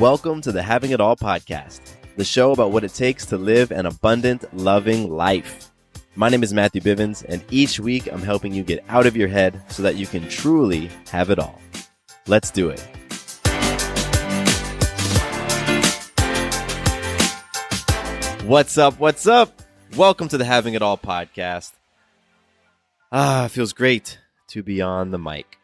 Welcome to the Having It All podcast, the show about what it takes to live an abundant, loving life. My name is Matthew Bivens, and each week I'm helping you get out of your head so that you can truly have it all. Let's do it. What's up? What's up? Welcome to the Having It All podcast. It feels great to be on the mic,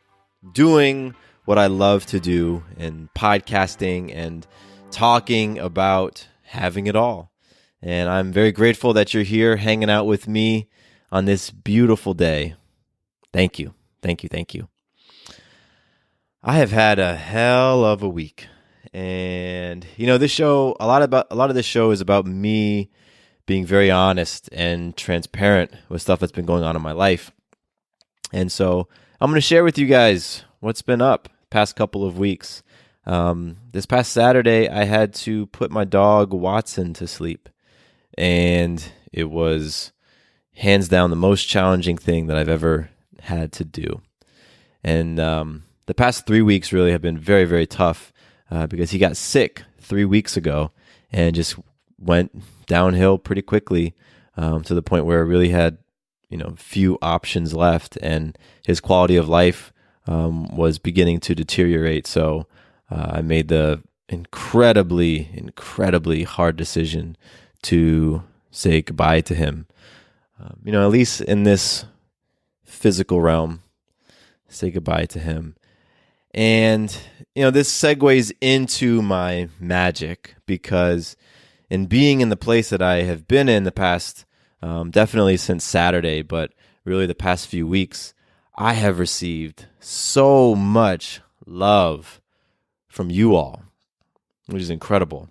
doing what I love to do in podcasting and talking about having it all. And I'm very grateful that you're here hanging out with me on this beautiful day. Thank you. Thank you. Thank you. I have had a hell of a week. And this show, a lot of this show is about me being very honest and transparent with stuff that's been going on in my life. And so I'm going to share with you guys what's been up past couple of weeks. This past Saturday, I had to put my dog Watson to sleep. And it was hands down the most challenging thing that I've ever had to do. And the past 3 weeks really have been very, very tough because he got sick 3 weeks ago and just went downhill pretty quickly to the point where I really had few options left, and his quality of life was beginning to deteriorate. So I made the incredibly hard decision to say goodbye to him. At least in this physical realm, say goodbye to him. And, this segues into my magic, because in being in the place that I have been in the past, definitely since Saturday, but really the past few weeks, I have received so much love from you all, which is incredible.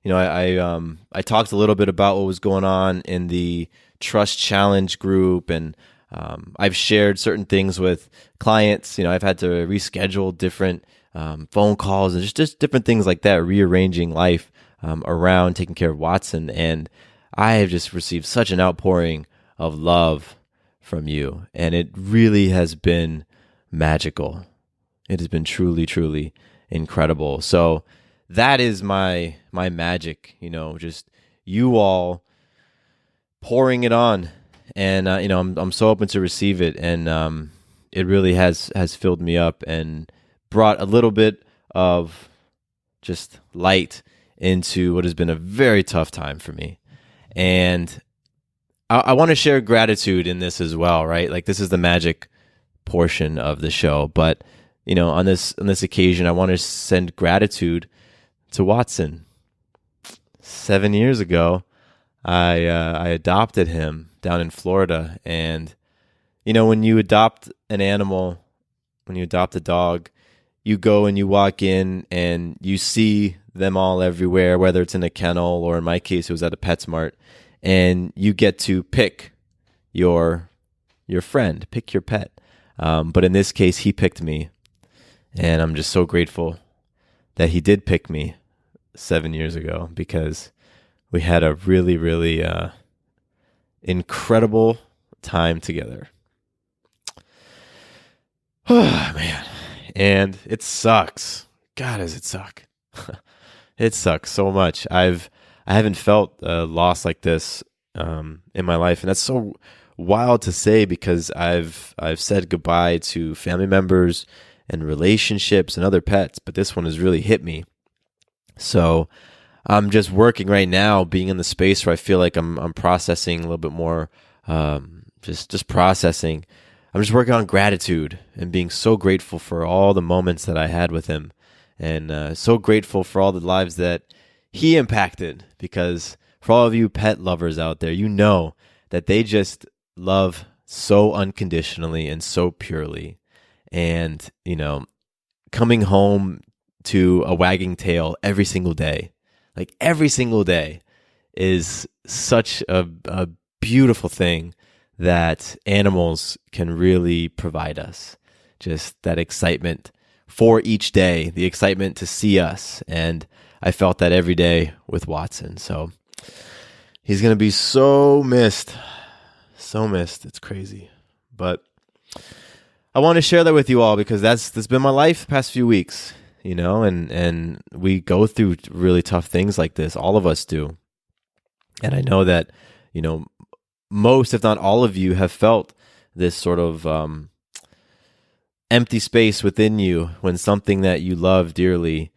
I talked a little bit about what was going on in the Trust Challenge group, and I've shared certain things with clients. I've had to reschedule different phone calls and just different things like that, rearranging life around taking care of Watson. And I have just received such an outpouring of love from you, and it really has been magical. It has been truly, truly incredible. So that is my magic, just you all pouring it on, and I'm so open to receive it, and it really has filled me up and brought a little bit of just light into what has been a very tough time for me. And I want to share gratitude in this as well, right? Like, this is the magic portion of the show, but on this occasion, I want to send gratitude to Watson. 7 years ago, I adopted him down in Florida, and when you adopt an animal, when you adopt a dog, you go and you walk in and you see them all everywhere, whether it's in a kennel or in my case, it was at a PetSmart, and you get to pick your friend, pick your pet. But in this case, he picked me, and I'm just so grateful that he did pick me 7 years ago, because we had a really, really incredible time together. Oh, man. And it sucks. God, does it suck. It sucks so much. I haven't felt a loss like this in my life, and that's so wild to say, because I've said goodbye to family members and relationships and other pets, but this one has really hit me. So I'm just working right now, being in the space where I feel like I'm processing a little bit more, just processing. I'm just working on gratitude and being so grateful for all the moments that I had with him, and so grateful for all the lives that he impacted, because for all of you pet lovers out there, you know that they just love so unconditionally and so purely. And, coming home to a wagging tail every single day, like every single day, is such a beautiful thing that animals can really provide us. Just that excitement for each day, the excitement to see us. And I felt that every day with Watson. So he's going to be so missed. So missed. It's crazy. But I want to share that with you all, because that's been my life the past few weeks. and we go through really tough things like this. All of us do. And I know that, most, if not all of you, have felt this sort of empty space within you when something that you love dearly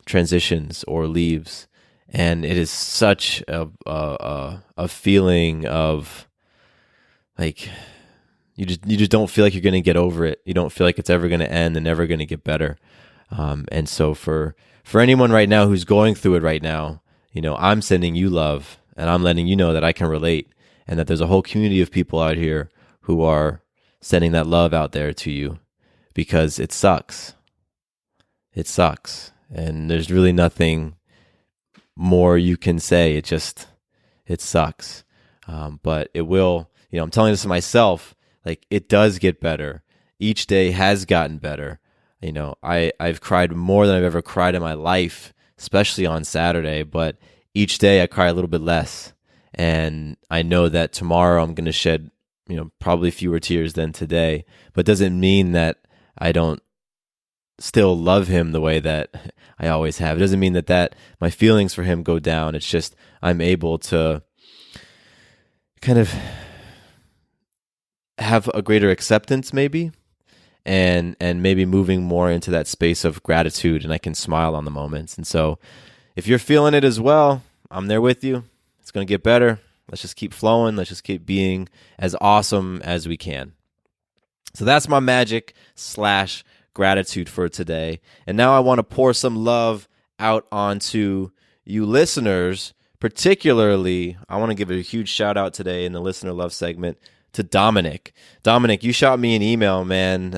transitions or leaves. And it is such a feeling of like you just don't feel like you're going to get over it. You don't feel like it's ever going to end and never going to get better. And so for anyone right now who's going through it right now, I'm sending you love, and I'm letting you know that I can relate, and that there's a whole community of people out here who are sending that love out there to you, because it sucks. It sucks. And there's really nothing more you can say. It sucks. But it will, I'm telling this to myself, like, it does get better. Each day has gotten better. I've cried more than I've ever cried in my life, especially on Saturday, but each day I cry a little bit less. And I know that tomorrow I'm going to shed, probably fewer tears than today, but doesn't mean that I don't still love him the way that I always have. It doesn't mean that my feelings for him go down. It's just I'm able to kind of have a greater acceptance, maybe, and maybe moving more into that space of gratitude, and I can smile on the moments. And so if you're feeling it as well, I'm there with you. It's going to get better. Let's just keep flowing. Let's just keep being as awesome as we can. So that's my magic / gratitude for today. And now I want to pour some love out onto you listeners. Particularly, I want to give a huge shout out today in the listener love segment to Dominic. Dominic, you shot me an email, man,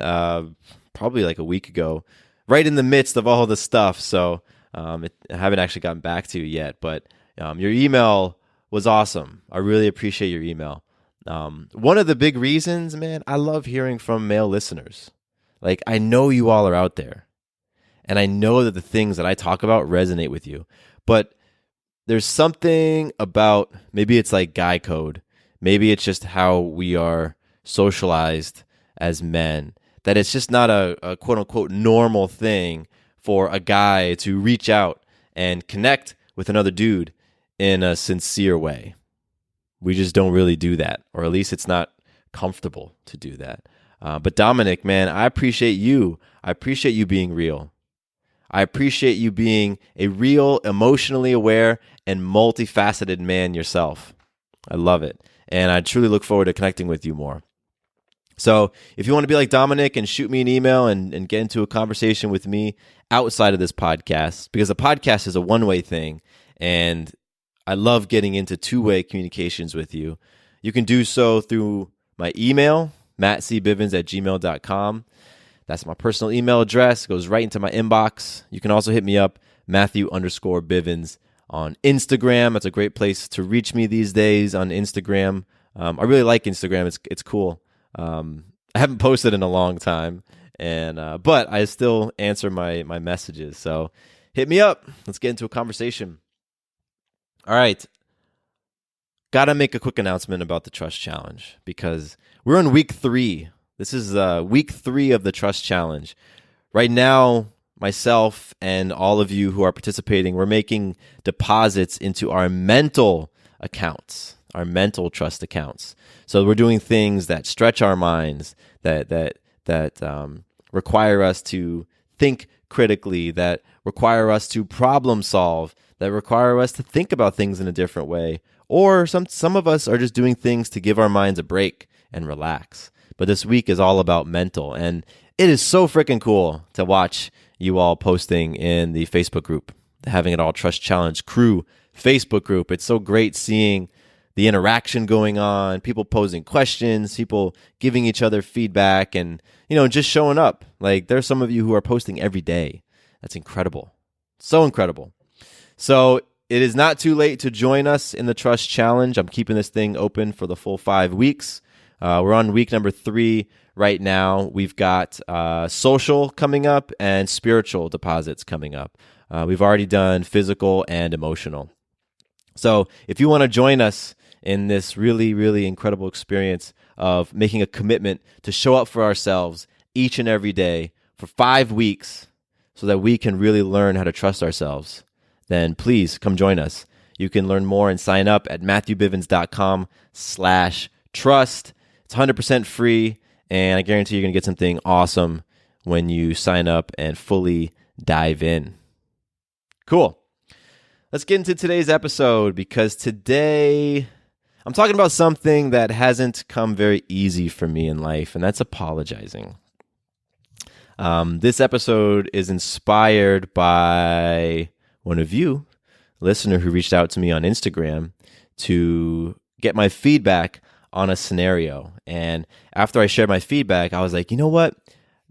probably like a week ago, right in the midst of all the stuff. So I haven't actually gotten back to you yet, but your email was awesome. I really appreciate your email. One of the big reasons, man, I love hearing from male listeners. Like, I know you all are out there, and I know that the things that I talk about resonate with you, but there's something about, maybe it's like guy code, maybe it's just how we are socialized as men, that it's just not a quote-unquote normal thing for a guy to reach out and connect with another dude in a sincere way. We just don't really do that, or at least it's not comfortable to do that. But Dominic, man, I appreciate you. I appreciate you being real. I appreciate you being a real, emotionally aware, and multifaceted man yourself. I love it. And I truly look forward to connecting with you more. So if you want to be like Dominic and shoot me an email and get into a conversation with me outside of this podcast, because a podcast is a one-way thing, and I love getting into two-way communications with you. You can do so through my email, mattcbivens@gmail.com. That's my personal email address. It goes right into my inbox. You can also hit me up, Matthew_Bivens on Instagram. That's a great place to reach me these days on Instagram. I really like Instagram. It's cool. I haven't posted in a long time, but I still answer my messages. So hit me up. Let's get into a conversation. All right. Got to make a quick announcement about the Trust Challenge, because we're on week 3. This is week 3 of the Trust Challenge. Right now, myself and all of you who are participating, we're making deposits into our mental accounts, our mental trust accounts. So we're doing things that stretch our minds, that require us to think critically, that require us to problem solve, that require us to think about things in a different way. Or some of us are just doing things to give our minds a break and relax. But this week is all about mental, and it is so freaking cool to watch you all posting in the Facebook group, the Having It All Trust Challenge crew Facebook group. It's so great seeing the interaction going on, people posing questions, people giving each other feedback, and just showing up. Like, there's some of you who are posting every day. That's incredible. So incredible. So it is not too late to join us in the Trust Challenge. I'm keeping this thing open for the full 5 weeks. We're on week number 3 right now. We've got social coming up and spiritual deposits coming up. We've already done physical and emotional. So if you want to join us in this really, really incredible experience of making a commitment to show up for ourselves each and every day for 5 weeks, so that we can really learn how to trust ourselves, then please come join us. You can learn more and sign up at matthewbivens.com/trust. It's 100% free, and I guarantee you're going to get something awesome when you sign up and fully dive in. Cool. Let's get into today's episode, because today I'm talking about something that hasn't come very easy for me in life, and that's apologizing. This episode is inspired by one of you, a listener who reached out to me on Instagram to get my feedback on a scenario. And after I shared my feedback, I was like, you know what?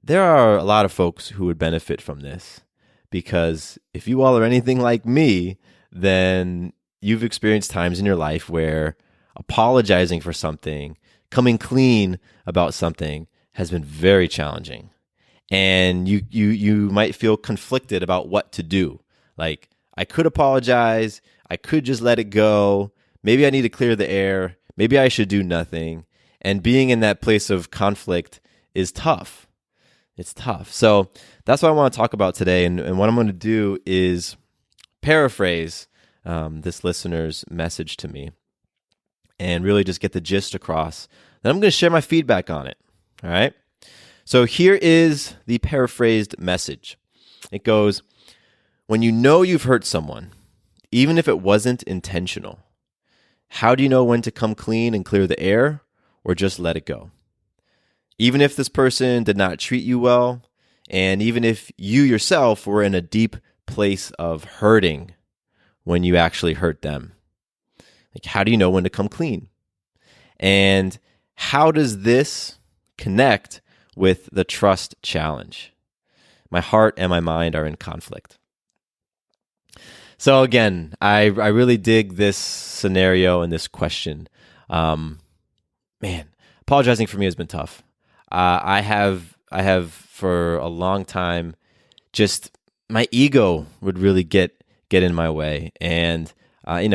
There are a lot of folks who would benefit from this, because if you all are anything like me, then you've experienced times in your life where apologizing for something, coming clean about something has been very challenging. And you might feel conflicted about what to do. Like, I could apologize, I could just let it go, maybe I need to clear the air, maybe I should do nothing. And being in that place of conflict is tough. It's tough. So that's what I want to talk about today. And what I'm going to do is paraphrase this listener's message to me and really just get the gist across. Then I'm going to share my feedback on it. All right. So here is the paraphrased message. It goes, when you know you've hurt someone, even if it wasn't intentional, how do you know when to come clean and clear the air, or just let it go? Even if this person did not treat you well, and even if you yourself were in a deep place of hurting when you actually hurt them, like, how do you know when to come clean? And how does this connect with the trust challenge? My heart and my mind are in conflict. So again, I really dig this scenario and this question. Man, apologizing for me has been tough. I have for a long time, just my ego would really get in my way, and I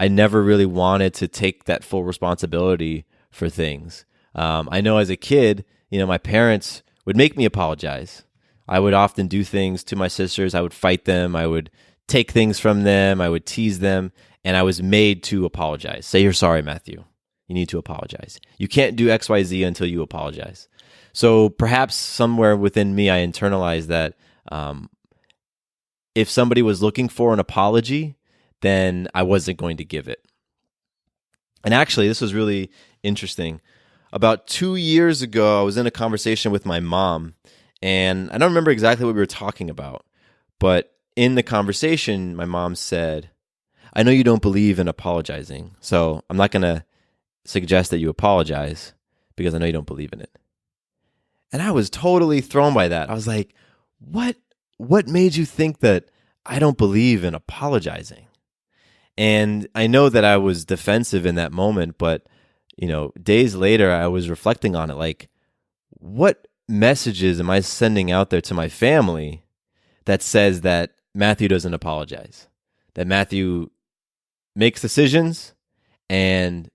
never really wanted to take that full responsibility for things. I know as a kid, my parents would make me apologize. I would often do things to my sisters. I would fight them. I would take things from them. I would tease them. And I was made to apologize. Say you're sorry, Matthew. You need to apologize. You can't do X, Y, Z until you apologize. So perhaps somewhere within me, I internalized that if somebody was looking for an apology, then I wasn't going to give it. And actually, this was really interesting. About 2 years ago, I was in a conversation with my mom, and I don't remember exactly what we were talking about, but in the conversation, my mom said, I know you don't believe in apologizing, so I'm not going to suggest that you apologize because I know you don't believe in it. And I was totally thrown by that. I was like, what made you think that I don't believe in apologizing? And I know that I was defensive in that moment, but days later, I was reflecting on it, like, what messages am I sending out there to my family that says that Matthew doesn't apologize, that Matthew makes decisions and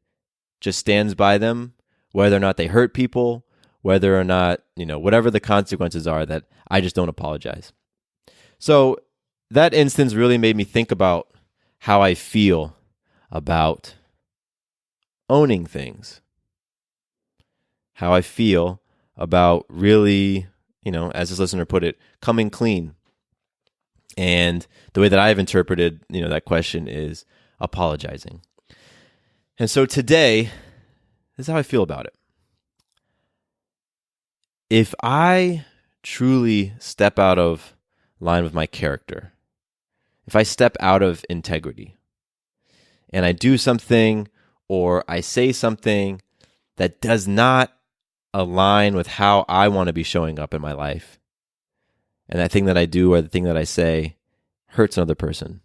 just stands by them, whether or not they hurt people, whether or not, whatever the consequences are, that I just don't apologize. So that instance really made me think about how I feel about owning things, how I feel about really, as this listener put it, coming clean. And the way that I've interpreted, that question is apologizing. And so today, this is how I feel about it. If I truly step out of line with my character, if I step out of integrity, and I do something or I say something that does not align with how I want to be showing up in my life, and that thing that I do or the thing that I say hurts another person,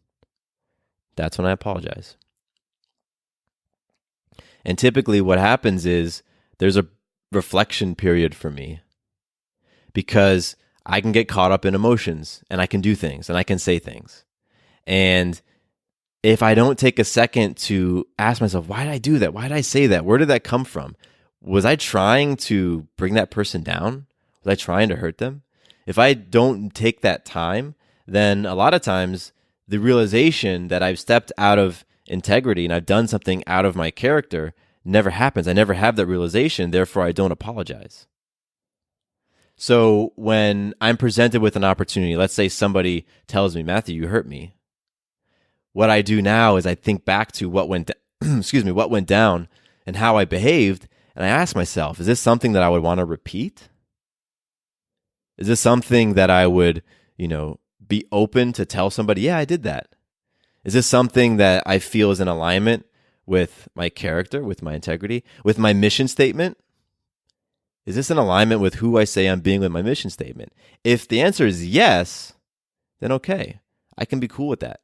that's when I apologize. And typically what happens is there's a reflection period for me, because I can get caught up in emotions and I can do things and I can say things. And if I don't take a second to ask myself, why did I do that? Why did I say that? Where did that come from? Was I trying to bring that person down? Was I trying to hurt them? If I don't take that time, then a lot of times the realization that I've stepped out of integrity and I've done something out of my character never happens. I never have that realization, therefore I don't apologize. So when I'm presented with an opportunity, let's say somebody tells me, Matthew, you hurt me. What I do now is I think back to what went what went down and how I behaved, and I ask myself, is this something that I would want to repeat? Is this something that I would, be open to tell somebody, yeah, I did that? Is this something that I feel is in alignment with my character, with my integrity, with my mission statement? Is this in alignment with who I say I'm being with my mission statement? If the answer is yes, then okay, I can be cool with that.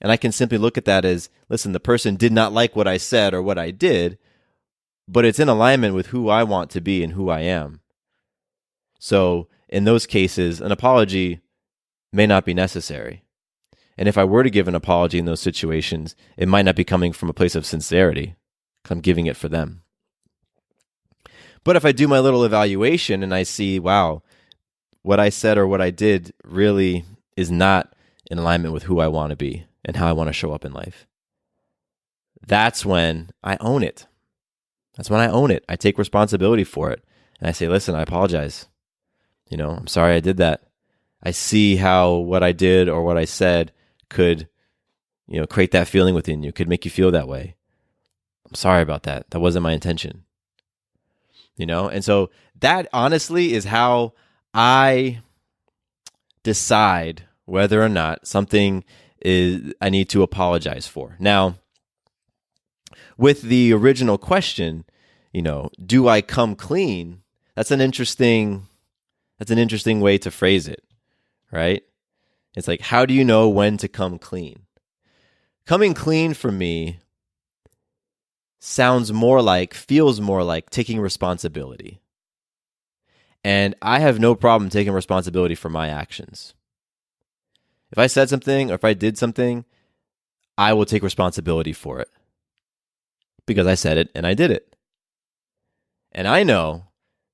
And I can simply look at that as, listen, the person did not like what I said or what I did, but it's in alignment with who I want to be and who I am. So in those cases, an apology may not be necessary. And if I were to give an apology in those situations, it might not be coming from a place of sincerity. I'm giving it for them. But if I do my little evaluation and I see, wow, what I said or what I did really is not in alignment with who I want to be and how I want to show up in life, that's when I own it. That's when I own it. I take responsibility for it. And I say, listen, I apologize. I'm sorry I did that. I see how what I did or what I said could, create that feeling within you, could make you feel that way. I'm sorry about that. That wasn't my intention. And so that honestly is how I decide whether or not something is I need to apologize for. Now, with the original question, do I come clean? That's an interesting way to phrase it, right? It's like, how do you know when to come clean? Coming clean for me feels more like taking responsibility. And I have no problem taking responsibility for my actions. If I said something or if I did something, I will take responsibility for it because I said it and I did it. And I know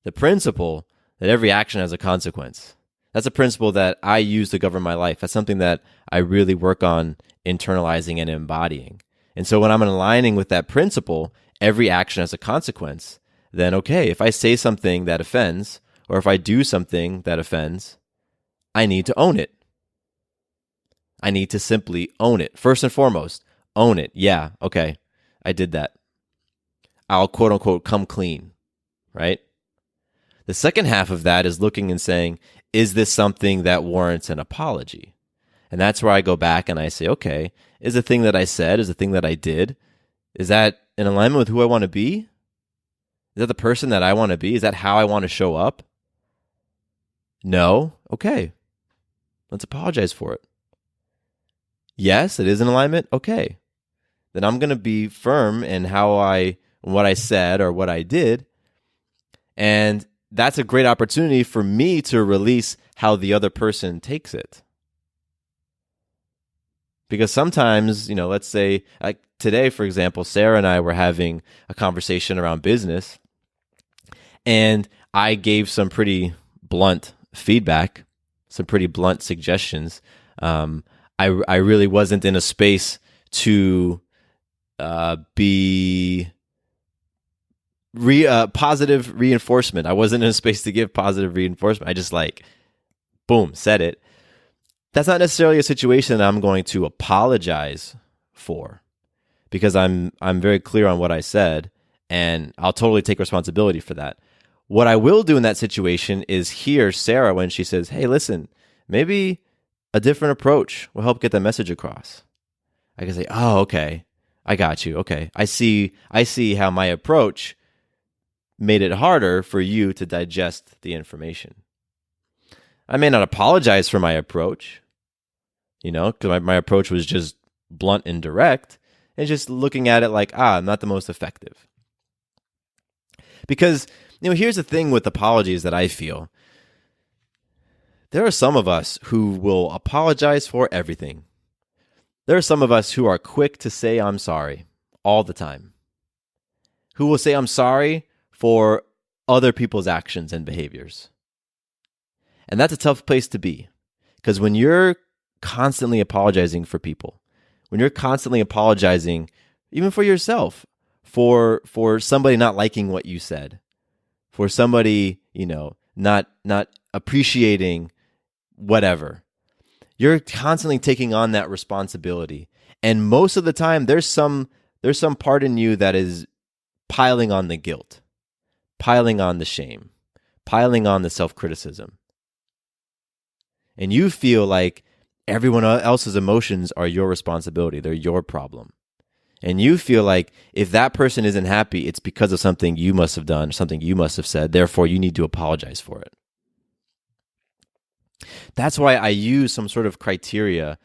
the principle that every action has a consequence. That's a principle that I use to govern my life. That's something that I really work on internalizing and embodying. And so when I'm aligning with that principle, every action has a consequence, then okay, if I say something that offends, or if I do something that offends, I need to own it. I need to simply own it. First and foremost, own it. Yeah, okay, I did that. I'll quote unquote come clean, right? The second half of that is looking and saying, is this something that warrants an apology? And that's where I go back and I say, okay, is the thing that I said, is the thing that I did, is that in alignment with who I want to be? Is that the person that I want to be? Is that how I want to show up? No? Okay. Let's apologize for it. Yes, it is in alignment? Okay. Then I'm going to be firm in what I said or what I did. And that's a great opportunity for me to release how the other person takes it. Because sometimes, let's say, like today, for example, Sarah and I were having a conversation around business, and I gave some pretty blunt feedback, some pretty blunt suggestions. I really wasn't in a space to be positive reinforcement. I wasn't in a space to give positive reinforcement. I just boom, said it. That's not necessarily a situation that I'm going to apologize for, because I'm very clear on what I said, and I'll totally take responsibility for that. What I will do in that situation is hear Sarah when she says, hey, listen, maybe a different approach will help get the message across. I can say, oh, okay, I got you. Okay, I see how my approach made it harder for you to digest the information. I may not apologize for my approach, because my approach was just blunt and direct, and just looking at it like, I'm not the most effective. Because, here's the thing with apologies that I feel. There are some of us who will apologize for everything. There are some of us who are quick to say I'm sorry all the time, who will say I'm sorry for other people's actions and behaviors. And that's a tough place to be, because when you're constantly apologizing for people, when you're constantly apologizing even for yourself, for somebody not liking what you said, for somebody, not appreciating whatever, you're constantly taking on that responsibility. And most of the time there's some part in you that is piling on the guilt, piling on the shame, piling on the self-criticism. And you feel like everyone else's emotions are your responsibility. They're your problem. And you feel like if that person isn't happy, it's because of something you must have done, something you must have said. Therefore, you need to apologize for it. That's why I use some sort of criteria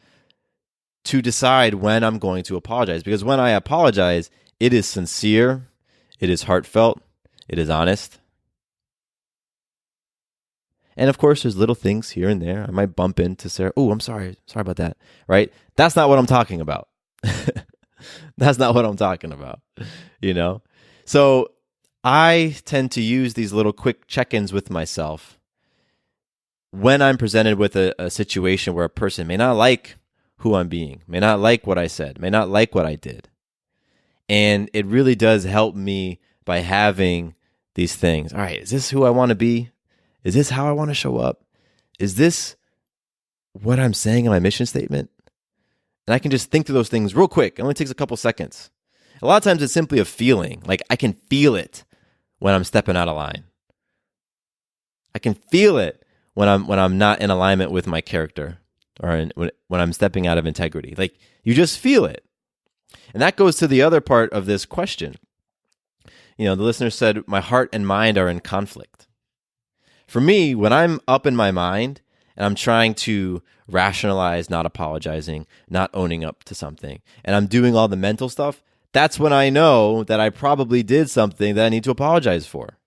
to decide when I'm going to apologize. Because when I apologize, it is sincere, it is heartfelt, it is honest. And of course, there's little things here and there. I might bump into Sarah. Oh, I'm sorry about that. Right? That's not what I'm talking about. That's not what I'm talking about. So I tend to use these little quick check-ins with myself when I'm presented with a situation where a person may not like who I'm being, may not like what I said, may not like what I did. And it really does help me by having these things. All right, is this who I want to be? Is this how I want to show up? Is this what I'm saying in my mission statement? And I can just think through those things real quick. It only takes a couple seconds. A lot of times it's simply a feeling. Like I can feel it when I'm stepping out of line. I can feel it when I'm not in alignment with my character, or when I'm stepping out of integrity. Like you just feel it. And that goes to the other part of this question. The listener said, my heart and mind are in conflict. For me, when I'm up in my mind and I'm trying to rationalize not apologizing, not owning up to something, and I'm doing all the mental stuff, that's when I know that I probably did something that I need to apologize for.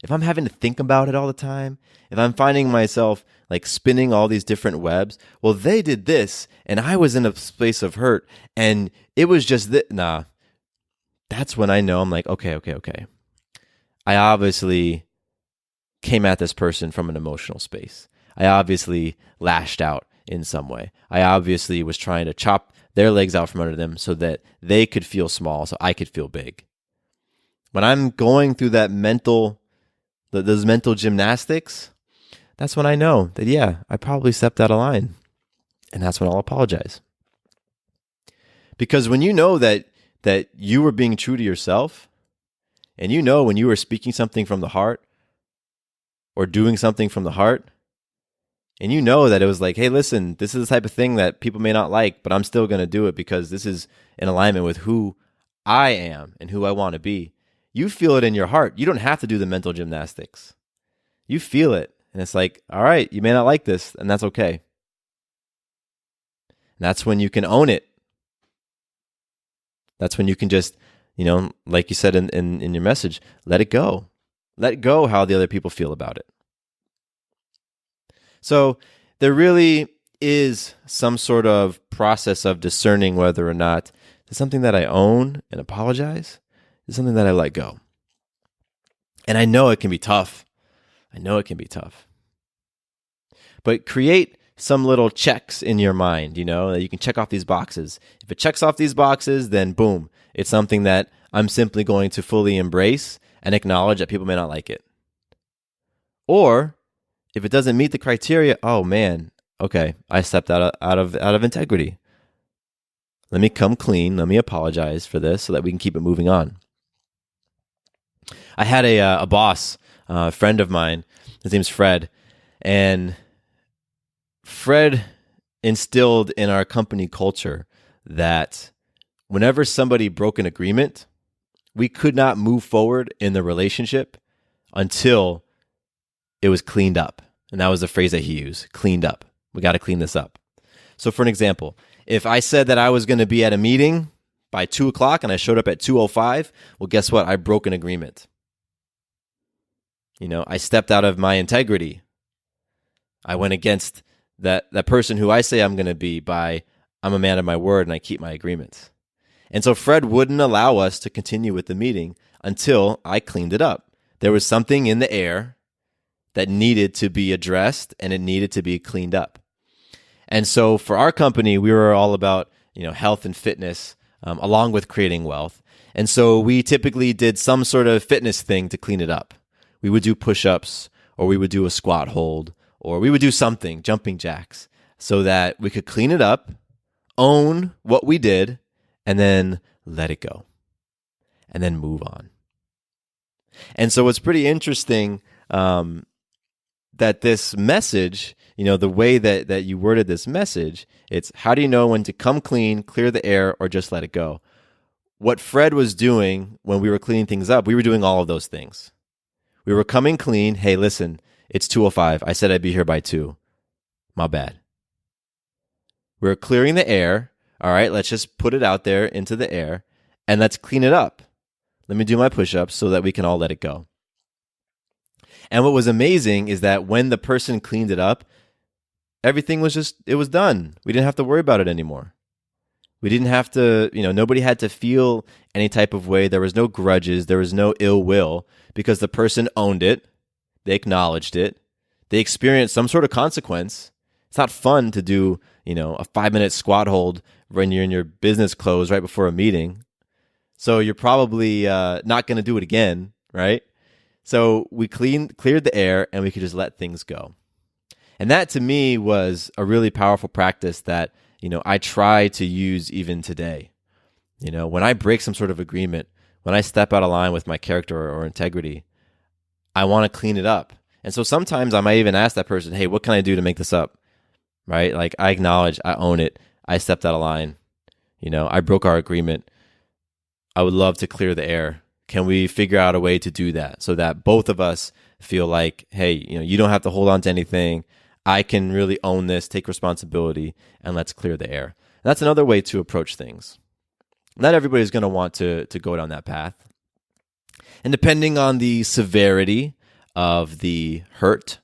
If I'm having to think about it all the time, if I'm finding myself like spinning all these different webs, well, they did this and I was in a place of hurt and it was just that's when I know I'm like, okay. I obviously came at this person from an emotional space. I obviously lashed out in some way. I obviously was trying to chop their legs out from under them so that they could feel small, so I could feel big. When I'm going through that those mental gymnastics, that's when I know that, I probably stepped out of line. And that's when I'll apologize. Because when you know that you were being true to yourself, and when you were speaking something from the heart or doing something from the heart, and that it was like, hey, listen, this is the type of thing that people may not like, but I'm still going to do it because this is in alignment with who I am and who I want to be. You feel it in your heart. You don't have to do the mental gymnastics. You feel it. And it's like, all right, you may not like this, and that's okay. And that's when you can own it. That's when you can just, like you said in your message, let it go. Let go how the other people feel about it. So there really is some sort of process of discerning whether or not it's something that I own and apologize, is something that I let go. And I know it can be tough. But create some little checks in your mind, that you can check off these boxes. If it checks off these boxes, then boom, it's something that I'm simply going to fully embrace and acknowledge that people may not like it. Or if it doesn't meet the criteria, oh man, okay, I stepped out of integrity. Let me come clean. Let me apologize for this so that we can keep it moving on. I had a boss, a friend of mine. His name's Fred, and Fred instilled in our company culture that whenever somebody broke an agreement, we could not move forward in the relationship until it was cleaned up. And that was the phrase that he used, cleaned up. We got to clean this up. So for an example, if I said that I was going to be at a meeting by 2 o'clock and I showed up at 2:05, well, guess what? I broke an agreement. I stepped out of my integrity. I went against that person who I say I'm going to be by I'm a man of my word and I keep my agreements. And so Fred wouldn't allow us to continue with the meeting until I cleaned it up. There was something in the air that needed to be addressed and it needed to be cleaned up. And so for our company, we were all about, health and fitness, along with creating wealth. And so we typically did some sort of fitness thing to clean it up. We would do push-ups, or we would do a squat hold, or we would do something, jumping jacks, so that we could clean it up, own what we did, and then let it go, and then move on. And so it's pretty interesting that this message, the way that you worded this message, it's how do you know when to come clean, clear the air, or just let it go? What Fred was doing when we were cleaning things up, we were doing all of those things. We were coming clean. Hey, listen, it's 2:05. I said I'd be here by 2. My bad. We were clearing the air. All right, let's just put it out there into the air and let's clean it up. Let me do my push-ups so that we can all let it go. And what was amazing is that when the person cleaned it up, everything was it was done. We didn't have to worry about it anymore. We didn't have to, nobody had to feel any type of way. There was no grudges. There was no ill will because the person owned it. They acknowledged it. They experienced some sort of consequence. It's not fun to do, a 5-minute squat hold when you're in your business clothes right before a meeting. So you're probably not going to do it again, right? So we cleared the air and we could just let things go. And that to me was a really powerful practice that, I try to use even today. When I break some sort of agreement, when I step out of line with my character or integrity, I want to clean it up. And so sometimes I might even ask that person, hey, what can I do to make this up? Right? Like I acknowledge, I own it. I stepped out of line. I broke our agreement. I would love to clear the air. Can we figure out a way to do that so that both of us feel like, hey, you don't have to hold on to anything. I can really own this, take responsibility, and let's clear the air. And that's another way to approach things. Not everybody's going to want to go down that path. And depending on the severity of the hurt,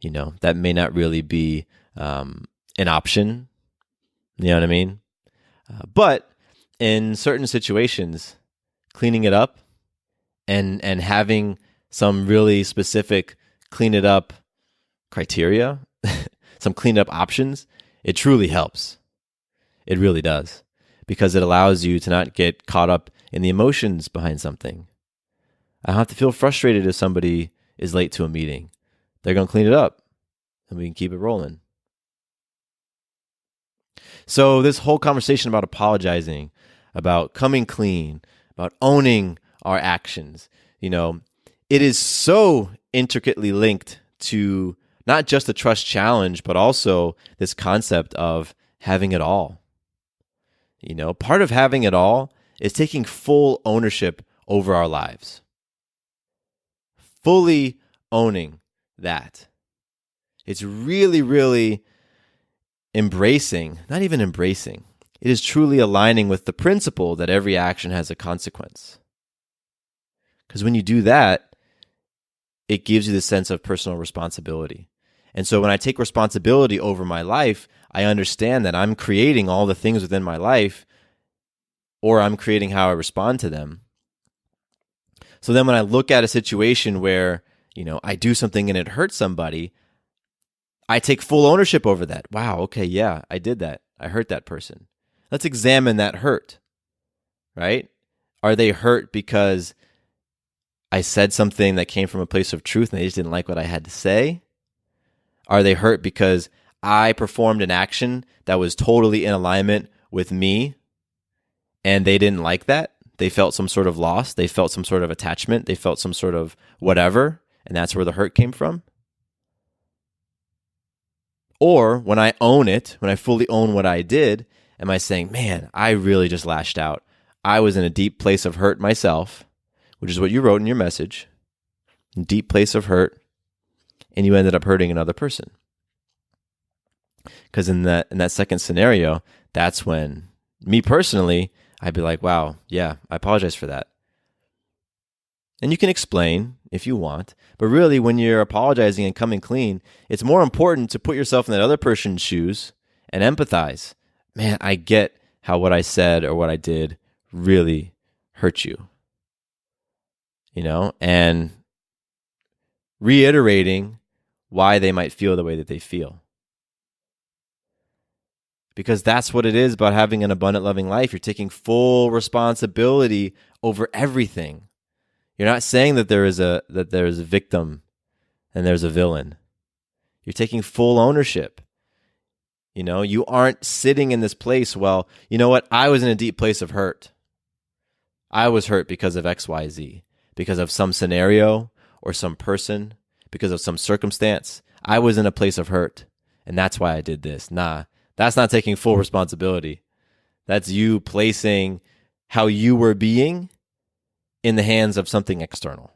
that may not really be an option. You know what I mean? But in certain situations, cleaning it up and having some really specific clean it up criteria, some cleanup options, it truly helps. It really does. Because it allows you to not get caught up in the emotions behind something. I don't have to feel frustrated if somebody is late to a meeting. They're going to clean it up and we can keep it rolling. So this whole conversation about apologizing, about coming clean, about owning our actions, it is so intricately linked to not just the trust challenge, but also this concept of having it all. Part of having it all is taking full ownership over our lives. Fully owning that. It's really, really embracing, not even embracing. It is truly aligning with the principle that every action has a consequence. Because when you do that, it gives you the sense of personal responsibility. And so when I take responsibility over my life, I understand that I'm creating all the things within my life, or I'm creating how I respond to them. So then when I look at a situation where, I do something and it hurts somebody, I take full ownership over that. Wow, okay, yeah, I did that. I hurt that person. Let's examine that hurt, right? Are they hurt because I said something that came from a place of truth and they just didn't like what I had to say? Are they hurt because I performed an action that was totally in alignment with me and they didn't like that? They felt some sort of loss. They felt some sort of attachment. They felt some sort of whatever, and that's where the hurt came from? Or when I own it, when I fully own what I did, am I saying, man, I really just lashed out. I was in a deep place of hurt myself, which is what you wrote in your message, deep place of hurt, and you ended up hurting another person. Because in that second scenario, that's when, me personally, I'd be like, wow, yeah, I apologize for that. And you can explain if you want, but really when you're apologizing and coming clean, it's more important to put yourself in that other person's shoes and empathize. Man, I get how what I said or what I did really hurt you. And reiterating why they might feel the way that they feel. Because that's what it is about having an abundant, loving life. You're taking full responsibility over everything. You're not saying that there is a victim and there's a villain. You're taking full ownership. You aren't sitting in this place, well, you know what? I was in a deep place of hurt. I was hurt because of XYZ, because of some scenario or some person, because of some circumstance. I was in a place of hurt, and that's why I did this. Nah, that's not taking full responsibility. That's you placing how you were being in the hands of something external.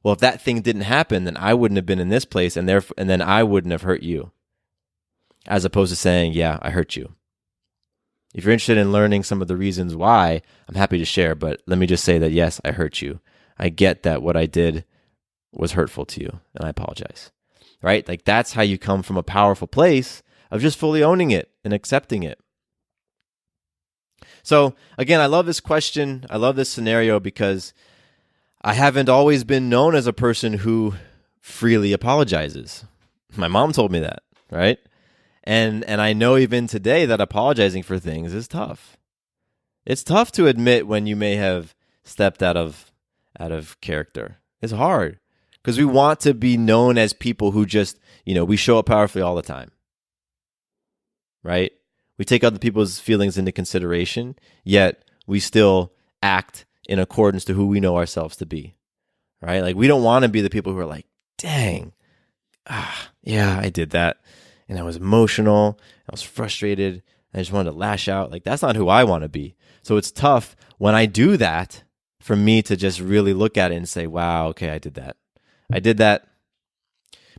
Well, if that thing didn't happen, then I wouldn't have been in this place, and then I wouldn't have hurt you. As opposed to saying, yeah, I hurt you. If you're interested in learning some of the reasons why, I'm happy to share, but let me just say that, yes, I hurt you. I get that what I did was hurtful to you, and I apologize. Right? Like, that's how you come from a powerful place of just fully owning it and accepting it. So, again, I love this question. I love this scenario because I haven't always been known as a person who freely apologizes. My mom told me that, right? And I know even today that apologizing for things is tough. It's tough to admit when you may have stepped out of character. It's hard because we want to be known as people who just, we show up powerfully all the time. Right? We take other people's feelings into consideration, yet we still act in accordance to who we know ourselves to be. Right? Like, we don't want to be the people who are like, dang, yeah, I did that. And I was emotional, I was frustrated, I just wanted to lash out. Like, that's not who I want to be. So it's tough when I do that for me to just really look at it and say, wow, okay, I did that.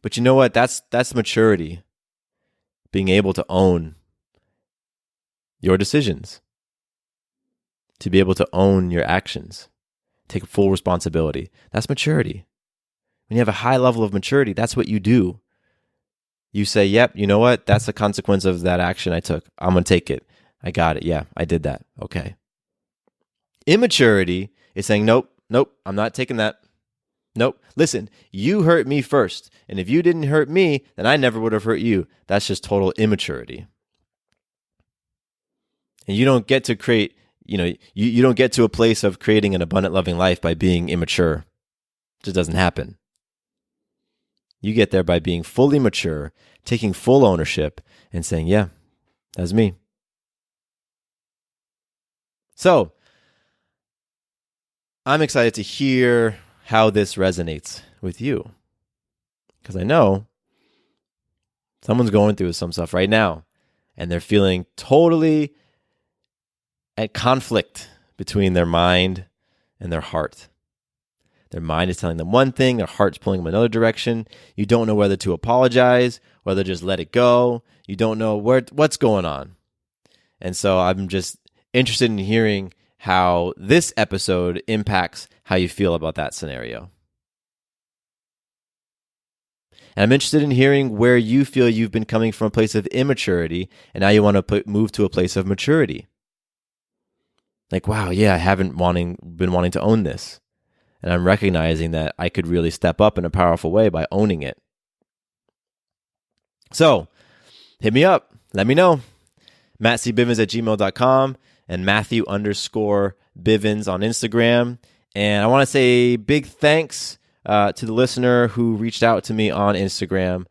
But you know what? That's maturity. Being able to own your decisions. To be able to own your actions. Take full responsibility. That's maturity. When you have a high level of maturity, that's what you do. You say, yep, you know what? That's the consequence of that action I took. I'm going to take it. I got it. Yeah, I did that. Okay. Immaturity is saying, nope, I'm not taking that. Nope. Listen, you hurt me first. And if you didn't hurt me, then I never would have hurt you. That's just total immaturity. And you don't get to create, you don't get to a place of creating an abundant, loving life by being immature. It just doesn't happen. You get there by being fully mature, taking full ownership, and saying, yeah, that's me. So, I'm excited to hear how this resonates with you. Because I know someone's going through some stuff right now, and they're feeling totally at conflict between their mind and their heart. Their mind is telling them one thing, their heart's pulling them another direction. You don't know whether to apologize, whether to just let it go. You don't know what's going on. And so I'm just interested in hearing how this episode impacts how you feel about that scenario. And I'm interested in hearing where you feel you've been coming from a place of immaturity and now you want to move to a place of maturity. Like, wow, yeah, I haven't been wanting to own this. And I'm recognizing that I could really step up in a powerful way by owning it. So, hit me up. Let me know. mattcbivens@gmail.com and Matthew_Bivens on Instagram. And I want to say big thanks to the listener who reached out to me on Instagram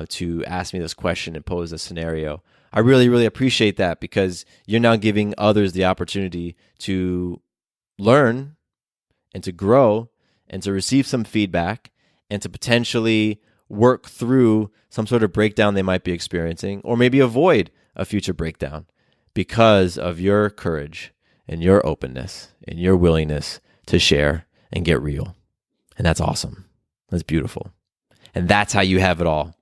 to ask me this question and pose this scenario. I really, really appreciate that because you're now giving others the opportunity to learn and to grow and to receive some feedback and to potentially work through some sort of breakdown they might be experiencing or maybe avoid a future breakdown because of your courage and your openness and your willingness to share and get real. And that's awesome. That's beautiful. And that's how you have it all.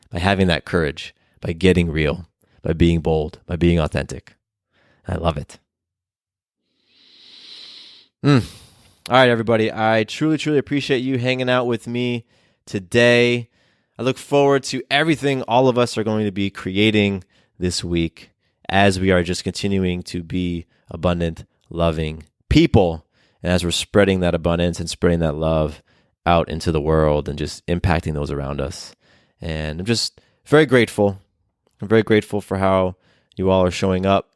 By having that courage, by getting real, by being bold, by being authentic. I love it. All right, everybody. I truly, truly appreciate you hanging out with me today. I look forward to everything all of us are going to be creating this week as we are just continuing to be abundant, loving people. And as we're spreading that abundance and spreading that love out into the world and just impacting those around us. And I'm just very grateful. I'm very grateful for how you all are showing up,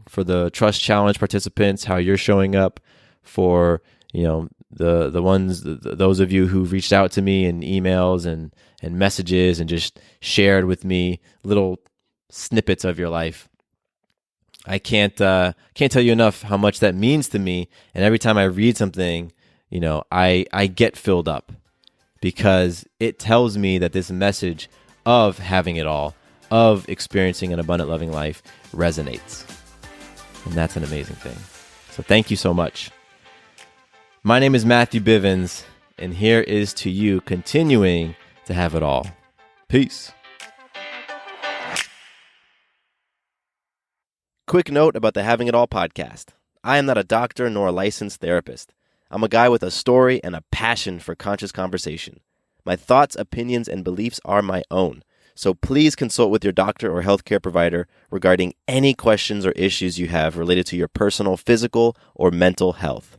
for the Trust Challenge participants, how you're showing up, for the ones, those of you who've reached out to me in emails and messages and just shared with me little snippets of your life. I can't tell you enough how much that means to me. And every time I read something, I get filled up, because it tells me that this message of having it all, of experiencing an abundant, loving life, resonates. And that's an amazing thing. So thank you so much. My name is Matthew Bivens, and here is to you continuing to have it all. Peace. Quick note about the Having It All podcast. I am not a doctor nor a licensed therapist. I'm a guy with a story and a passion for conscious conversation. My thoughts, opinions, and beliefs are my own. So please consult with your doctor or healthcare provider regarding any questions or issues you have related to your personal, physical, or mental health.